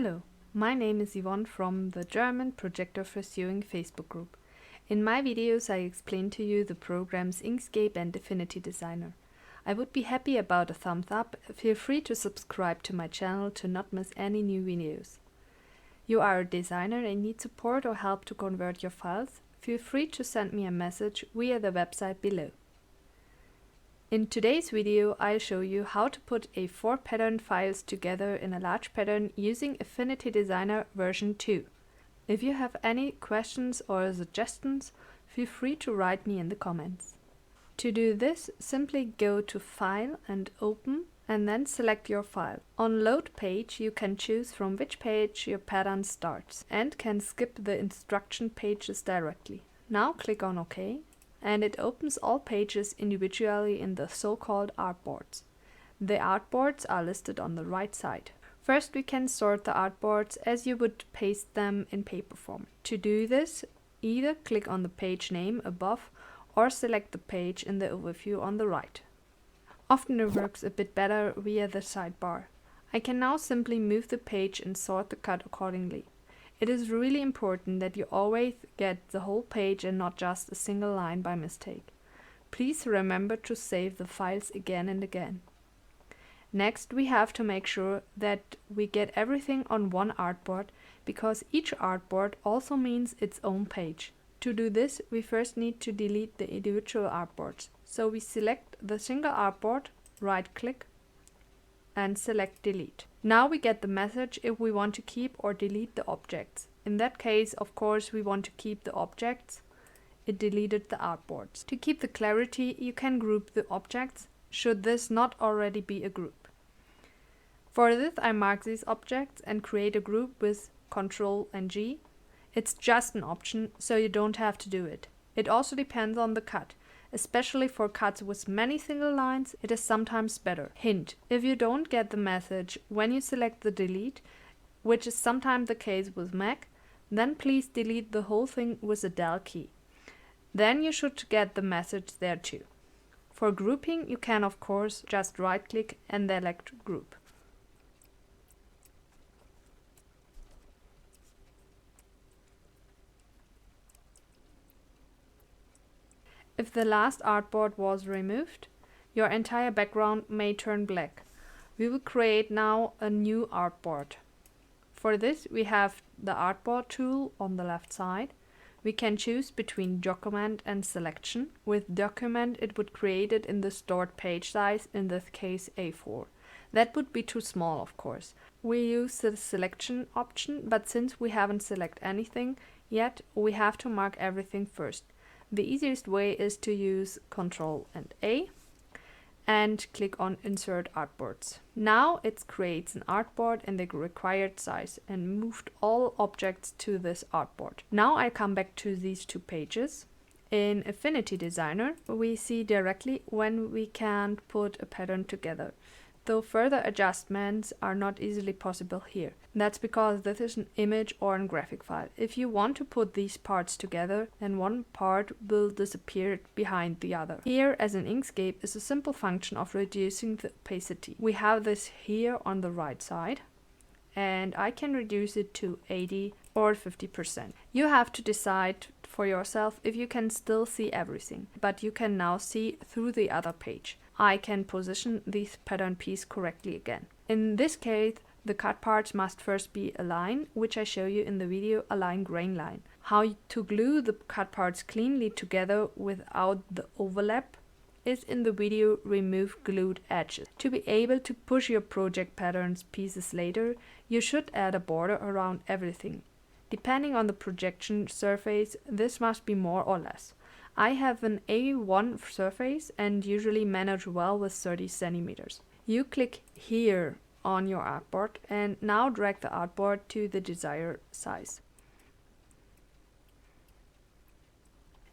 Hello, my name is Yvonne from the German Projector Pursuing Facebook group. In my videos I explain to you the programs Inkscape and Affinity Designer. I would be happy about a thumbs up. Feel free to subscribe to my channel to not miss any new videos. You are a designer and need support or help to convert your files? Feel free to send me a message via the website below. In today's video, I'll show you how to put 4 pattern files together in a large pattern using Affinity Designer version 2. If you have any questions or suggestions, feel free to write me in the comments. To do this, simply go to File and Open, and then select your file. On Load page, you can choose from which page your pattern starts and can skip the instruction pages directly. Now click on OK. And it opens all pages individually in the so-called artboards. The artboards are listed on the right side. First, we can sort the artboards as you would paste them in paper form. To do this, either click on the page name above or select the page in the overview on the right. Often it works a bit better via the sidebar. I can now simply move the page and sort the cut accordingly. It is really important that you always get the whole page and not just a single line by mistake. Please remember to save the files again and again. Next, we have to make sure that we get everything on one artboard, because each artboard also means its own page. To do this, we first need to delete the individual artboards. So we select the single artboard, right-click, and select Delete. Now we get the message if we want to keep or delete the objects. In that case, of course, we want to keep the objects. It deleted the artboards. To keep the clarity, you can group the objects, should this not already be a group. For this, I mark these objects and create a group with Ctrl and G. It's just an option, so you don't have to do it. It also depends on the cut. Especially for cuts with many single lines, it is sometimes better. Hint: if you don't get the message when you select the delete, which is sometimes the case with Mac, then please delete the whole thing with the Del key. Then you should get the message there too. For grouping, you can of course just right-click and select Group. If the last artboard was removed, your entire background may turn black. We will create now a new artboard. For this, we have the artboard tool on the left side. We can choose between document and selection. With document, it would create it in the stored page size, in this case A4. That would be too small, of course. We use the selection option, but since we haven't selected anything yet, we have to mark everything first. The easiest way is to use Ctrl and A and click on Insert Artboards. Now it creates an artboard in the required size and moved all objects to this artboard. Now I come back to these two pages. In Affinity Designer, we see directly when we can put a pattern together, though further adjustments are not easily possible here. That's because this is an image or a graphic file. If you want to put these parts together, then one part will disappear behind the other. Here, as in Inkscape, is a simple function of reducing the opacity. We have this here on the right side, and I can reduce it to 80 or 50%. You have to decide for yourself if you can still see everything, but you can now see through the other page. I can position this pattern piece correctly again. In this case, the cut parts must first be a line, which I show you in the video Align Grain Line. How to glue the cut parts cleanly together without the overlap is in the video Remove Glued Edges. To be able to push your project patterns pieces later, you should add a border around everything. Depending on the projection surface, this must be more or less. I have an A1 surface and usually manage well with 30 centimeters. You click here on your artboard and now drag the artboard to the desired size.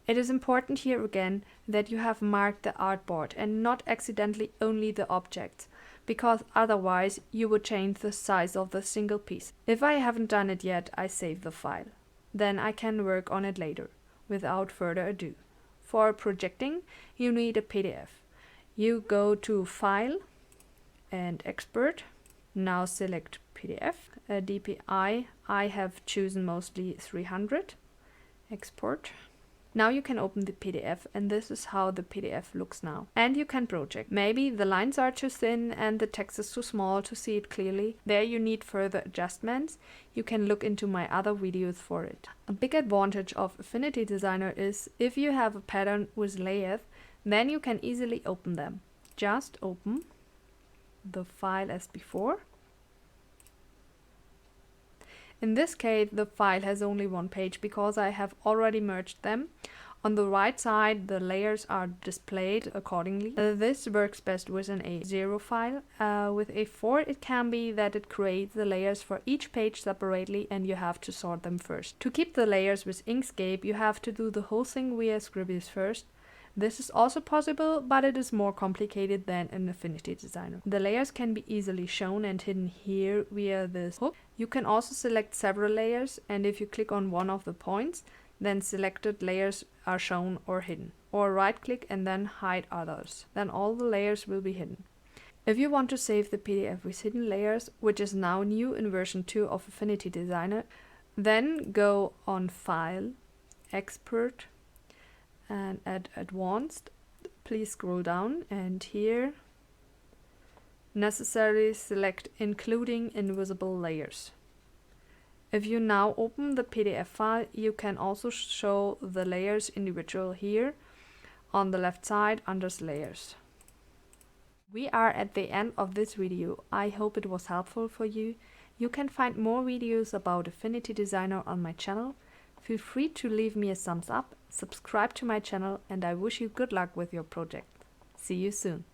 It is important here again that you have marked the artboard and not accidentally only the objects, because otherwise you would change the size of the single piece. If I haven't done it yet, I save the file. Then I can work on it later, without further ado. For projecting, you need a PDF. You go to File and Export. Now select PDF. DPI, I have chosen mostly 300. Export. Now you can open the PDF, and this is how the PDF looks now. And you can project. Maybe the lines are too thin and the text is too small to see it clearly. There you need further adjustments. You can look into my other videos for it. A big advantage of Affinity Designer is if you have a pattern with layers, then you can easily open them. Just open the file as before. In this case, the file has only one page because I have already merged them. On the right side, the layers are displayed accordingly. This works best with an A0 file. With A4, it can be that it creates the layers for each page separately and you have to sort them first. To keep the layers with Inkscape, you have to do the whole thing via Scribus first. This is also possible, but it is more complicated than in Affinity Designer. The layers can be easily shown and hidden here via this hook. You can also select several layers, and if you click on one of the points, then selected layers are shown or hidden. Or right click and then hide others. Then all the layers will be hidden. If you want to save the PDF with hidden layers, which is now new in version 2 of Affinity Designer, then go on File, Export, and at Advanced, please scroll down, and here necessarily select Including Invisible Layers. If you now open the PDF file, you can also show the layers individual here on the left side under Layers. We are at the end of this video. I hope it was helpful for you. You can find more videos about Affinity Designer on my channel. Feel free to leave me a thumbs up, subscribe to my channel, and I wish you good luck with your project. See you soon.